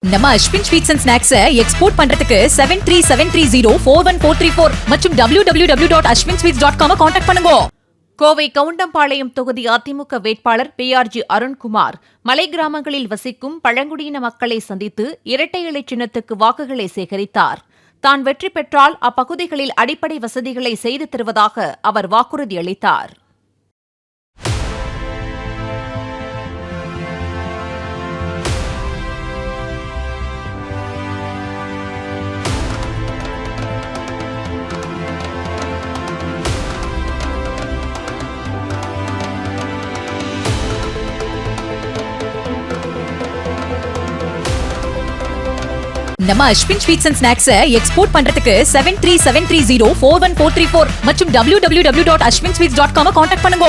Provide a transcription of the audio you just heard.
நம்ம Ashwin sweets and snacks export பண்றதுக்கு 7373041434 மற்றும் www.ashwinsweets.com கான்டாக்ட் பண்ணுங்க. கோவை கவுண்டம்பாளையம் தொகுதி அதிமுக வேட்பாளர் PRG அருண்குமார் மலை கிராமங்களில் வசிக்கும் பழங்குடியின மக்களை சந்தித்து இரட்டை இலை சின்னத்துக்கு வாக்குகளை சேகரித்தார். தான் வெற்றி பெற்றால் அப்பகுதிகளில் அடிப்படை வசதிகளை செய்து தருவதாக அவர் வாக்குறுதியளித்தார். நம்ம Ashwin sweets and snacks export பண்றதுக்கு 7373041434 மற்றும் www.ashwinsweets.com கான்டாக்ட் பண்ணுங்க.